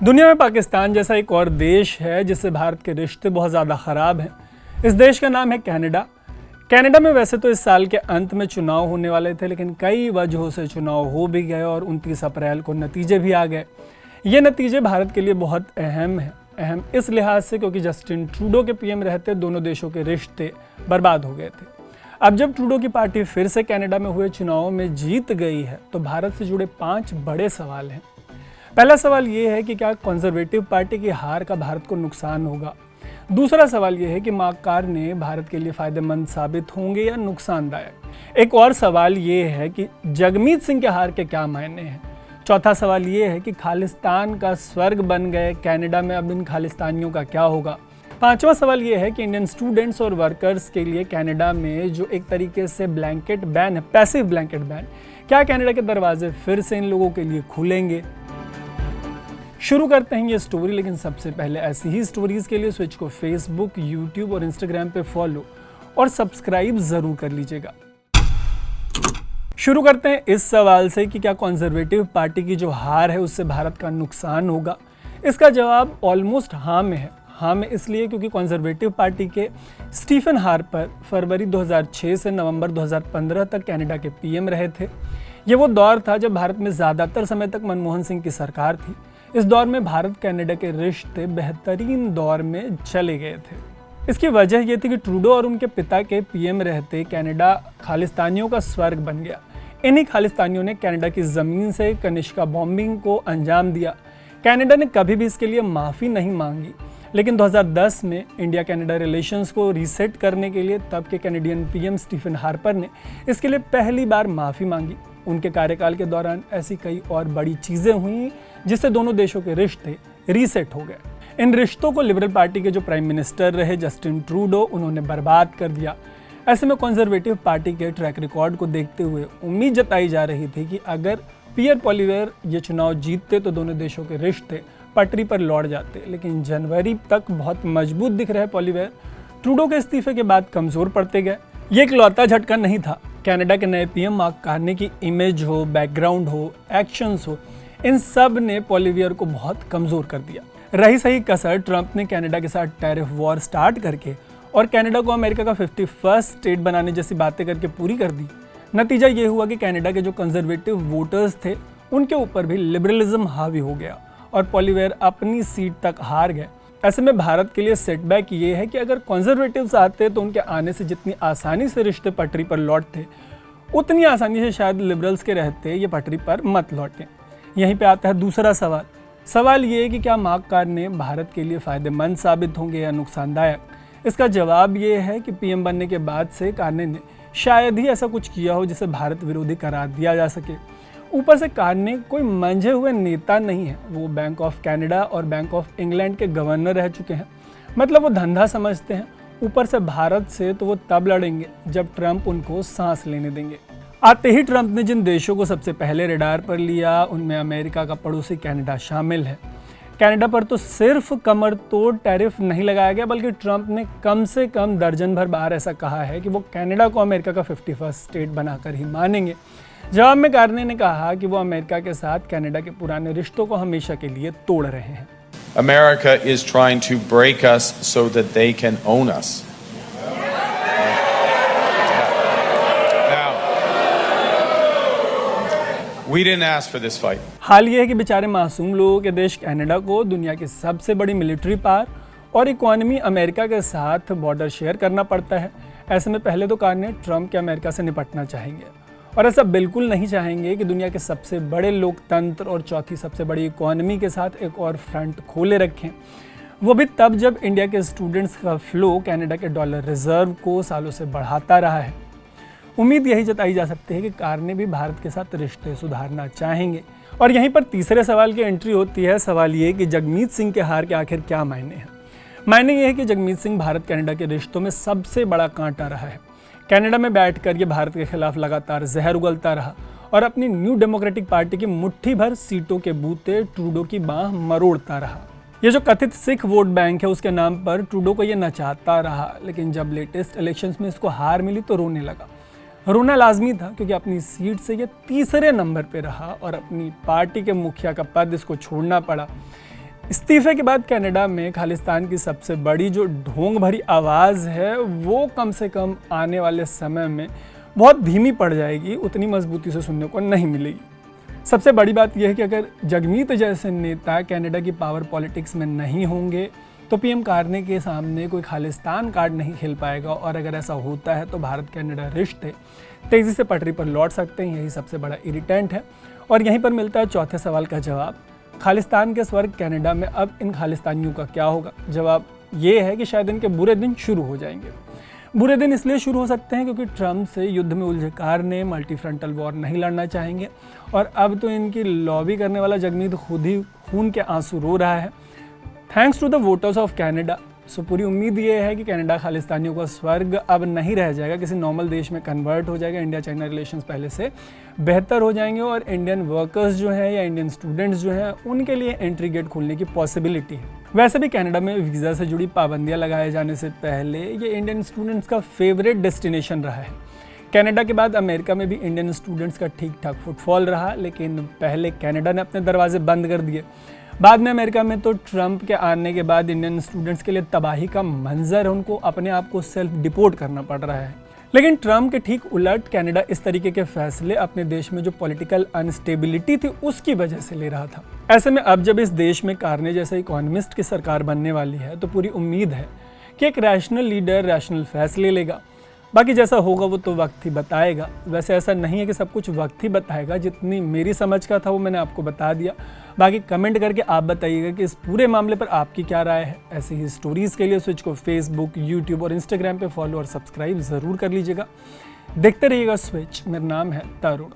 दुनिया में पाकिस्तान जैसा एक और देश है जिससे भारत के रिश्ते बहुत ज़्यादा ख़राब हैं। इस देश का नाम है कनाडा। कनाडा में वैसे तो इस साल के अंत में चुनाव होने वाले थे, लेकिन कई वजहों से चुनाव हो भी गए और 29 अप्रैल को नतीजे भी आ गए। ये नतीजे भारत के लिए बहुत अहम हैं। अहम इस लिहाज से क्योंकि जस्टिन ट्रूडो के पीएम रहते दोनों देशों के रिश्ते बर्बाद हो गए थे। अब जब ट्रूडो की पार्टी फिर से कनाडा में हुए चुनावों में जीत गई है तो भारत से जुड़े 5 बड़े सवाल हैं। पहला सवाल ये है कि क्या कंजर्वेटिव पार्टी की हार का भारत को नुकसान होगा। दूसरा सवाल ये है कि मार्क कार्ने भारत के लिए फायदेमंद साबित होंगे या नुकसानदायक। एक और सवाल ये है कि जगमीत सिंह के हार के क्या मायने हैं। चौथा सवाल ये है कि खालिस्तान का स्वर्ग बन गए कनाडा में अब इन खालिस्तानियों का क्या होगा। पांचवा सवाल ये है कि इंडियन स्टूडेंट्स और वर्कर्स के लिए कनाडा में जो एक तरीके से ब्लैंकेट बैन है, पैसिव ब्लैंकेट बैन, क्या कनाडा के दरवाजे फिर से इन लोगों के लिए खुलेंगे। शुरू करते हैं ये स्टोरी, लेकिन सबसे पहले ऐसी ही स्टोरीज के लिए स्विच को फेसबुक, यूट्यूब और इंस्टाग्राम पे फॉलो और सब्सक्राइब जरूर कर लीजिएगा। शुरू करते हैं इस सवाल से कि क्या कंजर्वेटिव पार्टी की जो हार है उससे भारत का नुकसान होगा। इसका जवाब ऑलमोस्ट हाँ में है। हाँ में इसलिए क्योंकि कंजर्वेटिव पार्टी के स्टीफन हार्पर फरवरी 2006 से नवंबर 2015 तक कनाडा के पीएम रहे थे। ये वो दौर था जब भारत में ज़्यादातर समय तक मनमोहन सिंह की सरकार थी। इस दौर में भारत कनाडा के रिश्ते बेहतरीन दौर में चले गए थे। इसकी वजह यह थी कि ट्रूडो और उनके पिता के पीएम रहते कनाडा खालिस्तानियों का स्वर्ग बन गया। इन्हीं खालिस्तानियों ने कनाडा की ज़मीन से कनिष्का बॉम्बिंग को अंजाम दिया। कनाडा ने कभी भी इसके लिए माफ़ी नहीं मांगी, लेकिन 2010 में इंडिया कनाडा रिलेशंस को रीसेट करने के लिए तब के कैनेडियन पीएम स्टीफन हार्पर ने इसके लिए पहली बार माफ़ी मांगी। उनके कार्यकाल के दौरान ऐसी कई और बड़ी चीज़ें हुई जिससे दोनों देशों के रिश्ते रीसेट हो गए। इन रिश्तों को लिबरल पार्टी के जो प्राइम मिनिस्टर रहे जस्टिन ट्रूडो, उन्होंने बर्बाद कर दिया। ऐसे में कंजर्वेटिव पार्टी के ट्रैक रिकॉर्ड को देखते हुए उम्मीद जताई जा रही थी कि अगर पियर पॉलिवेयर ये चुनाव जीतते तो दोनों देशों के रिश्ते पटरी पर लौट जाते, लेकिन जनवरी तक बहुत मजबूत दिख रहे पॉलिवेयर ट्रूडो के इस्तीफे के बाद कमज़ोर पड़ते गए। ये इकलौता झटका नहीं था। कनाडा के नए पीएम मार्क कार्ने की इमेज हो, बैकग्राउंड हो, एक्शंस हो, इन सब ने पॉलिवेयर को बहुत कमज़ोर कर दिया। रही सही कसर ट्रंप ने कनाडा के साथ टैरिफ वॉर स्टार्ट करके और कनाडा को अमेरिका का 51st स्टेट बनाने जैसी बातें करके पूरी कर दी। नतीजा ये हुआ कि कनाडा के जो कंजर्वेटिव वोटर्स थे उनके ऊपर भी लिबरलिज्म हावी हो गया और पॉलिवेयर अपनी सीट तक हार गए। ऐसे में भारत के लिए सेटबैक ये है कि अगर कंजर्वेटिव्स आते तो उनके आने से जितनी आसानी से रिश्ते पटरी पर लौटते, उतनी आसानी से शायद लिबरल्स के रहते ये पटरी पर मत लौटें। यहीं पे आता है दूसरा सवाल। सवाल ये है कि क्या मार्क कार्ने भारत के लिए फ़ायदेमंद साबित होंगे या नुकसानदायक। इसका जवाब ये है कि पीएम बनने के बाद से कार्ने ने शायद ही ऐसा कुछ किया हो जिसे भारत विरोधी करार दिया जा सके। ऊपर से कार्ने कोई मंझे हुए नेता नहीं है। वो बैंक ऑफ कनाडा और बैंक ऑफ इंग्लैंड के गवर्नर रह चुके हैं, मतलब वो धंधा समझते हैं। ऊपर से भारत से तो वो तब लड़ेंगे जब ट्रंप उनको सांस लेने देंगे। आते ही ट्रंप ने जिन देशों को सबसे पहले रडार पर लिया उनमें अमेरिका का पड़ोसी कनाडा शामिल है। कनाडा पर तो सिर्फ कमर तोड़ टैरिफ नहीं लगाया गया, बल्कि ट्रंप ने कम से कम दर्जन भर बार ऐसा कहा है कि वो कनाडा को अमेरिका का 51st स्टेट बनाकर ही मानेंगे। जवाब में कार्ने ने कहा कि वो अमेरिका के साथ कनाडा के पुराने रिश्तों को हमेशा के लिए तोड़ रहे हैं। America is trying to break us so that they can own us. Now, we didn't ask for this fight. हाल ये है कि बेचारे मासूम लोगों के देश कनाडा को दुनिया की सबसे बड़ी मिलिट्री पावर और इकोनॉमी अमेरिका के साथ बॉर्डर शेयर करना पड़ता है। ऐसे में पहले तो कार्ने ट्रंप के अमेरिका से निपटना चाहेंगे और ऐसा बिल्कुल नहीं चाहेंगे कि दुनिया के सबसे बड़े लोकतंत्र और चौथी सबसे बड़ी इकोनॉमी के साथ एक और फ्रंट खोले रखें, वो भी तब जब इंडिया के स्टूडेंट्स का फ्लो कनाडा के डॉलर रिजर्व को सालों से बढ़ाता रहा है। उम्मीद यही जताई जा सकती है कि कार्ने भी भारत के साथ रिश्ते सुधारना चाहेंगे। और यहीं पर तीसरे सवाल की एंट्री होती है। सवाल ये कि जगमीत सिंह के हार के आखिर क्या मायने हैं। मायने ये है कि जगमीत सिंह भारत कनाडा के रिश्तों में सबसे बड़ा कांटा रहा है। कनाडा में बैठकर ये भारत के खिलाफ लगातार जहर उगलता रहा और अपनी न्यू डेमोक्रेटिक पार्टी की मुट्ठी भर सीटों के बूते ट्रूडो की बांह मरोड़ता रहा। ये जो कथित सिख वोट बैंक है उसके नाम पर ट्रूडो को ये नचाता रहा, लेकिन जब लेटेस्ट इलेक्शंस में इसको हार मिली तो रोने लगा। रोना लाजमी था क्योंकि अपनी सीट से ये तीसरे नंबर पे रहा और अपनी पार्टी के मुखिया का पद इसको छोड़ना पड़ा। इस्तीफे के बाद कनाडा में खालिस्तान की सबसे बड़ी जो ढोंग भरी आवाज़ है वो कम से कम आने वाले समय में बहुत धीमी पड़ जाएगी, उतनी मजबूती से सुनने को नहीं मिलेगी। सबसे बड़ी बात यह है कि अगर जगमीत जैसे नेता कनाडा की पावर पॉलिटिक्स में नहीं होंगे तो पीएम कार्ने के सामने कोई खालिस्तान कार्ड नहीं खेल पाएगा, और अगर ऐसा होता है तो भारत कनाडा रिश्ते तेज़ी से पटरी पर लौट सकते हैं। यही सबसे बड़ा इरिटेंट है। और यहीं पर मिलता है चौथे सवाल का जवाब, खालिस्तान के स्वर्ग कनाडा में अब इन खालिस्तानियों का क्या होगा। जवाब ये है कि शायद इनके बुरे दिन शुरू हो जाएंगे। बुरे दिन इसलिए शुरू हो सकते हैं क्योंकि ट्रंप से युद्ध में उलझे कार्ने मल्टी फ्रंटल वॉर नहीं लड़ना चाहेंगे, और अब तो इनकी लॉबी करने वाला जगमीत खुद ही खून के आंसू रो रहा है। Thanks to the voters of Canada. So पूरी उम्मीद ये है कि कनाडा खालिस्तानियों का स्वर्ग अब नहीं रह जाएगा, किसी नॉर्मल देश में कन्वर्ट हो जाएगा। इंडिया चाइना रिलेशंस पहले से बेहतर हो जाएंगे और इंडियन वर्कर्स जो हैं या इंडियन स्टूडेंट्स जो हैं उनके लिए एंट्री गेट खोलने की पॉसिबिलिटी है। वैसे भी कनाडा में वीज़ा से जुड़ी पाबंदियां लगाए जाने से पहले ये इंडियन स्टूडेंट्स का फेवरेट डेस्टिनेशन रहा है। कनाडा के बाद अमेरिका में भी इंडियन स्टूडेंट्स का ठीक ठाक फुटफॉल रहा, लेकिन पहले कनाडा ने अपने दरवाजे बंद कर दिए। बाद में अमेरिका में तो ट्रंप के आने के बाद इंडियन स्टूडेंट्स के लिए तबाही का मंजर है, उनको अपने आप को सेल्फ डिपोर्ट करना पड़ रहा है। लेकिन ट्रंप के ठीक उलट कनाडा इस तरीके के फैसले अपने देश में जो पॉलिटिकल अनस्टेबिलिटी थी उसकी वजह से ले रहा था। ऐसे में अब जब इस देश में कार्ने जैसे इकोनॉमिस्ट की सरकार बनने वाली है तो पूरी उम्मीद है कि एक रैशनल लीडर रैशनल फैसले लेगा। बाकी जैसा होगा वो तो वक्त ही बताएगा। वैसे ऐसा नहीं है कि सब कुछ वक्त ही बताएगा, जितनी मेरी समझ का था वो मैंने आपको बता दिया। बाकी कमेंट करके आप बताइएगा कि इस पूरे मामले पर आपकी क्या राय है। ऐसी ही स्टोरीज़ के लिए स्विच को फेसबुक, यूट्यूब और इंस्टाग्राम पे फॉलो और सब्सक्राइब ज़रूर कर लीजिएगा। देखते रहिएगा स्विच। मेरा नाम है तरुण।